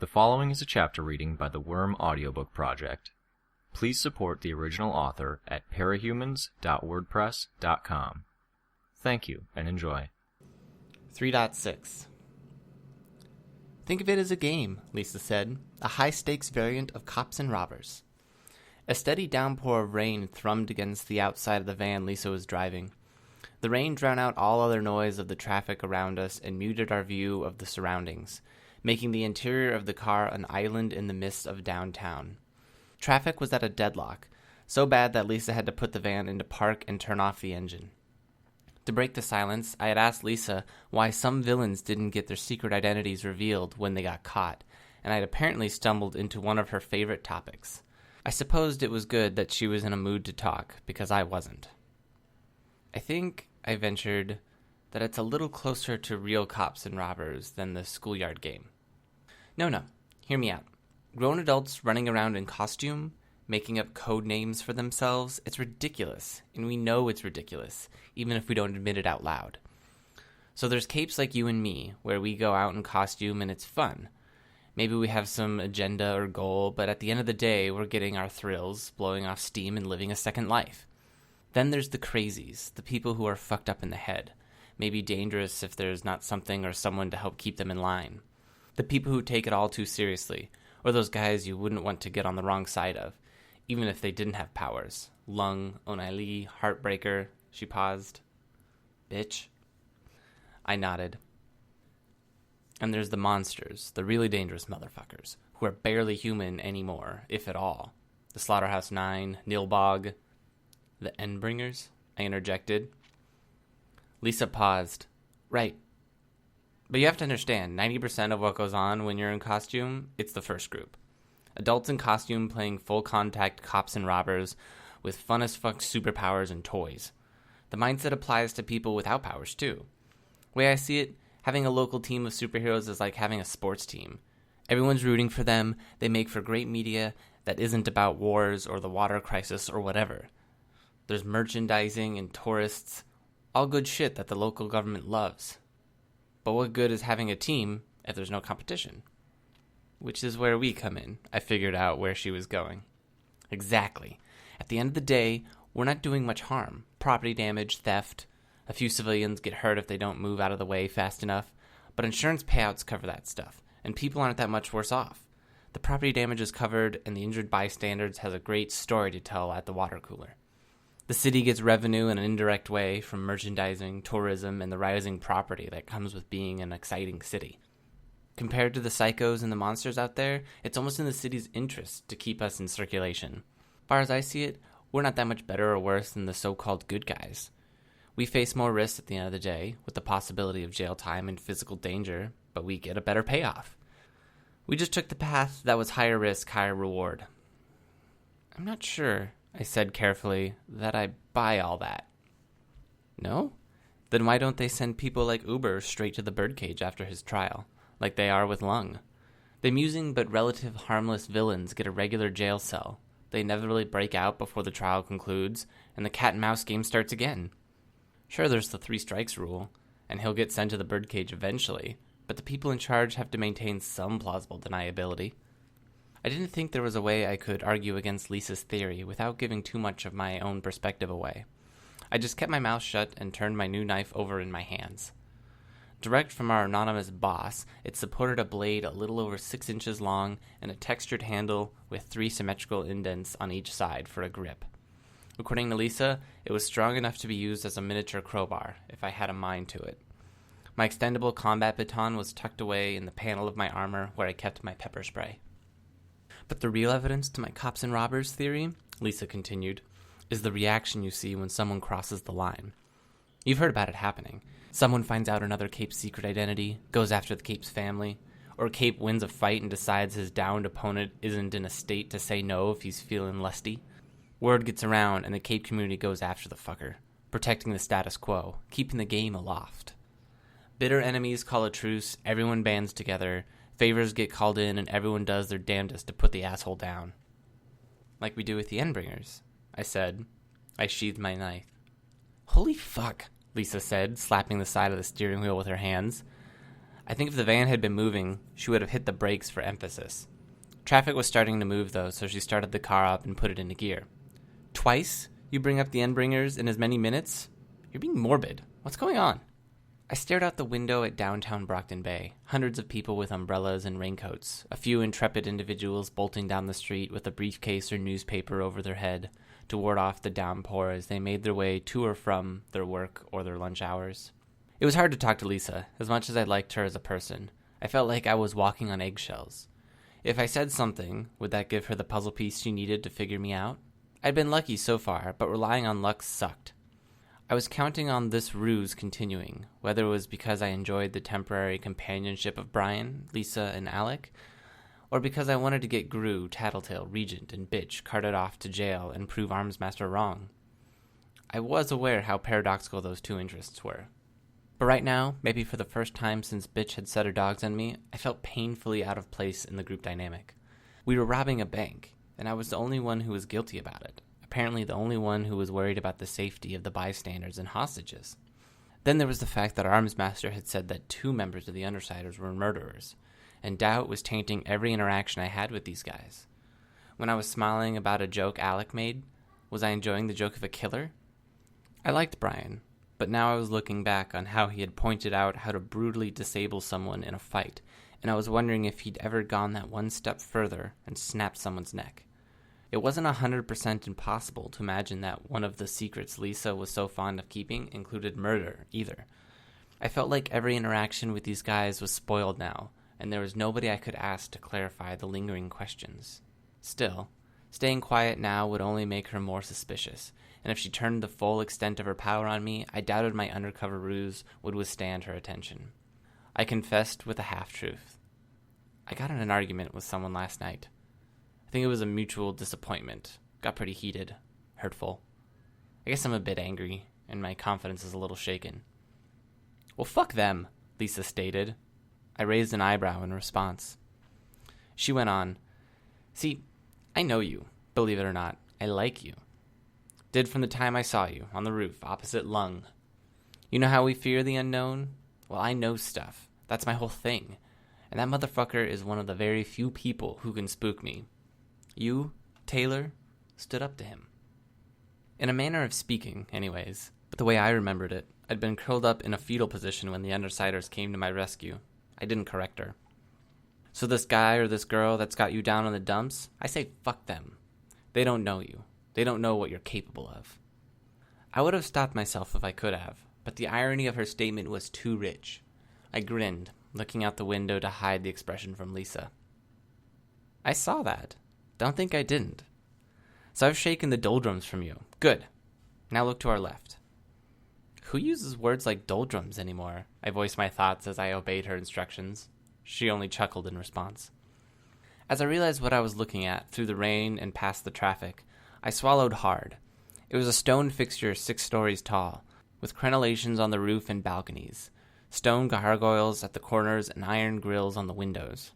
The following is a chapter reading by the Worm Audiobook Project. Please support the original author at parahumans.wordpress.com. Thank you and enjoy. 3.6 Think of it as a game, Lisa said, a high-stakes variant of cops and robbers. A steady downpour of rain thrummed against the outside of the van Lisa was driving. The rain drowned out all other noise of the traffic around us and muted our view of the surroundings, making the interior of the car an island in the midst of downtown. Traffic was at a deadlock, so bad that Lisa had to put the van into park and turn off the engine. To break the silence, I had asked Lisa why some villains didn't get their secret identities revealed when they got caught, and I had apparently stumbled into one of her favorite topics. I supposed it was good that she was in a mood to talk, because I wasn't. I think, I ventured, that it's a little closer to real cops and robbers than the schoolyard game. No, hear me out. Grown adults running around in costume, making up code names for themselves, it's ridiculous, and we know it's ridiculous, even if we don't admit it out loud. So there's capes like you and me, where we go out in costume and it's fun. Maybe we have some agenda or goal, but at the end of the day, we're getting our thrills, blowing off steam, and living a second life. Then there's the crazies, the people who are fucked up in the head, maybe dangerous if there's not something or someone to help keep them in line. The people who take it all too seriously, or those guys you wouldn't want to get on the wrong side of, even if they didn't have powers. Lung, Onaili, Heartbreaker. She paused. Bitch. I nodded. And there's the monsters, the really dangerous motherfuckers, who are barely human anymore, if at all. The Slaughterhouse 9, Nilbog. The Endbringers? I interjected. Lisa paused. Right. But you have to understand, 90% of what goes on when you're in costume, it's the first group. Adults in costume playing full-contact cops and robbers with fun-as-fuck superpowers and toys. The mindset applies to people without powers, too. The way I see it, having a local team of superheroes is like having a sports team. Everyone's rooting for them, they make for great media that isn't about wars or the water crisis or whatever. There's merchandising and tourists, all good shit that the local government loves. But what good is having a team if there's no competition? Which is where we come in. I figured out where she was going. Exactly. At the end of the day, we're not doing much harm. Property damage, theft. A few civilians get hurt if they don't move out of the way fast enough. But insurance payouts cover that stuff, and people aren't that much worse off. The property damage is covered, and the injured bystanders has a great story to tell at the water cooler. The city gets revenue in an indirect way from merchandising, tourism, and the rising property that comes with being an exciting city. Compared to the psychos and the monsters out there, it's almost in the city's interest to keep us in circulation. As far as I see it, we're not that much better or worse than the so-called good guys. We face more risks at the end of the day, with the possibility of jail time and physical danger, but we get a better payoff. We just took the path that was higher risk, higher reward. I'm not sure, I said carefully, that I buy all that. No? Then why don't they send people like Uber straight to the birdcage after his trial, like they are with Lung? The amusing but relative harmless villains get a regular jail cell. They inevitably break out before the trial concludes, and the cat-and-mouse game starts again. Sure, there's the 3 strikes rule, and he'll get sent to the birdcage eventually, but the people in charge have to maintain some plausible deniability. I didn't think there was a way I could argue against Lisa's theory without giving too much of my own perspective away. I just kept my mouth shut and turned my new knife over in my hands. Direct from our anonymous boss, it supported a blade a little over 6 inches long and a textured handle with 3 symmetrical indents on each side for a grip. According to Lisa, it was strong enough to be used as a miniature crowbar, if I had a mind to it. My extendable combat baton was tucked away in the panel of my armor where I kept my pepper spray. But the real evidence to my cops and robbers theory, Lisa continued, is the reaction you see when someone crosses the line. You've heard about it happening. Someone finds out another Cape's secret identity, goes after the Cape's family, or Cape wins a fight and decides his downed opponent isn't in a state to say no if he's feeling lusty. Word gets around and the Cape community goes after the fucker, protecting the status quo, keeping the game aloft. Bitter enemies call a truce, everyone bands together, favors get called in, and everyone does their damnedest to put the asshole down. Like we do with the Endbringers, I said. I sheathed my knife. Holy fuck, Lisa said, slapping the side of the steering wheel with her hands. I think if the van had been moving, she would have hit the brakes for emphasis. Traffic was starting to move, though, so she started the car up and put it into gear. Twice? You bring up the Endbringers in as many minutes? You're being morbid. What's going on? I stared out the window at downtown Brockton Bay. Hundreds of people with umbrellas and raincoats. A few intrepid individuals bolting down the street with a briefcase or newspaper over their head to ward off the downpour as they made their way to or from their work or their lunch hours. It was hard to talk to Lisa, as much as I liked her as a person. I felt like I was walking on eggshells. If I said something, would that give her the puzzle piece she needed to figure me out? I'd been lucky so far, but relying on luck sucked. I was counting on this ruse continuing, whether it was because I enjoyed the temporary companionship of Brian, Lisa, and Alec, or because I wanted to get Gru, Tattletale, Regent, and Bitch carted off to jail and prove Armsmaster wrong. I was aware how paradoxical those two interests were. But right now, maybe for the first time since Bitch had set her dogs on me, I felt painfully out of place in the group dynamic. We were robbing a bank, and I was the only one who was guilty about it. Apparently the only one who was worried about the safety of the bystanders and hostages. Then there was the fact that Armsmaster had said that 2 members of the Undersiders were murderers, and doubt was tainting every interaction I had with these guys. When I was smiling about a joke Alec made, was I enjoying the joke of a killer? I liked Brian, but now I was looking back on how he had pointed out how to brutally disable someone in a fight, and I was wondering if he'd ever gone that one step further and snapped someone's neck. It wasn't 100% impossible to imagine that one of the secrets Lisa was so fond of keeping included murder, either. I felt like every interaction with these guys was spoiled now, and there was nobody I could ask to clarify the lingering questions. Still, staying quiet now would only make her more suspicious, and if she turned the full extent of her power on me, I doubted my undercover ruse would withstand her attention. I confessed with a half-truth. I got in an argument with someone last night. I think it was a mutual disappointment. Got pretty heated. Hurtful. I guess I'm a bit angry, and my confidence is a little shaken. Well, fuck them, Lisa stated. I raised an eyebrow in response. She went on. See, I know you, believe it or not. I like you. Did from the time I saw you, on the roof, opposite Lung. You know how we fear the unknown? Well, I know stuff. That's my whole thing. And that motherfucker is one of the very few people who can spook me. You, Taylor, stood up to him. In a manner of speaking, anyways, but the way I remembered it, I'd been curled up in a fetal position when the Undersiders came to my rescue. I didn't correct her. So this guy or this girl that's got you down on the dumps, I say fuck them. They don't know you. They don't know what you're capable of. I would have stopped myself if I could have, but the irony of her statement was too rich. I grinned, looking out the window to hide the expression from Lisa. I saw that. Don't think I didn't. So I've shaken the doldrums from you. Good. Now look to our left. Who uses words like doldrums anymore? I voiced my thoughts as I obeyed her instructions. She only chuckled in response. As I realized what I was looking at through the rain and past the traffic, I swallowed hard. It was a stone fixture 6 stories tall, with crenellations on the roof and balconies, stone gargoyles at the corners and iron grills on the windows.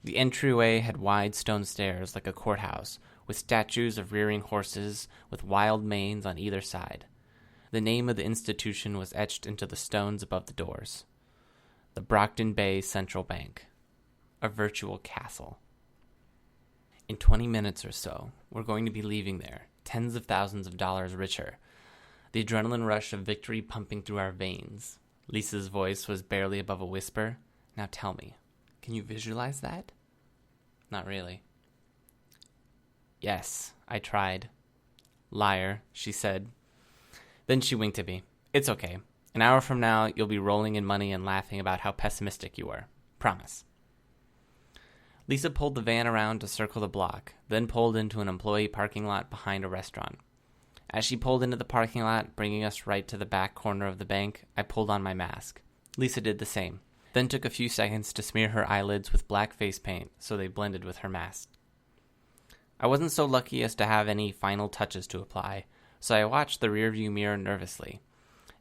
The entryway had wide stone stairs like a courthouse, with statues of rearing horses with wild manes on either side. The name of the institution was etched into the stones above the doors. The Brockton Bay Central Bank. A virtual castle. In 20 minutes or so, we're going to be leaving there, tens of thousands of dollars richer. The adrenaline rush of victory pumping through our veins. Lisa's voice was barely above a whisper. Now tell me, can you visualize that? Not really. Yes, I tried. Liar, she said. Then she winked at me. It's okay. An hour from now, you'll be rolling in money and laughing about how pessimistic you were. Promise. Lisa pulled the van around to circle the block, then pulled into an employee parking lot behind a restaurant. As she pulled into the parking lot, bringing us right to the back corner of the bank, I pulled on my mask. Lisa did the same, then took a few seconds to smear her eyelids with black face paint so they blended with her mask. I wasn't so lucky as to have any final touches to apply, so I watched the rearview mirror nervously.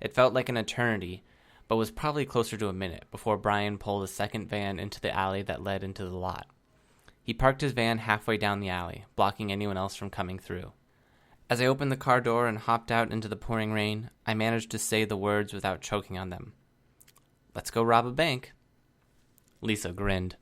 It felt like an eternity, but was probably closer to a minute before Brian pulled a second van into the alley that led into the lot. He parked his van halfway down the alley, blocking anyone else from coming through. As I opened the car door and hopped out into the pouring rain, I managed to say the words without choking on them. Let's go rob a bank. Lisa grinned.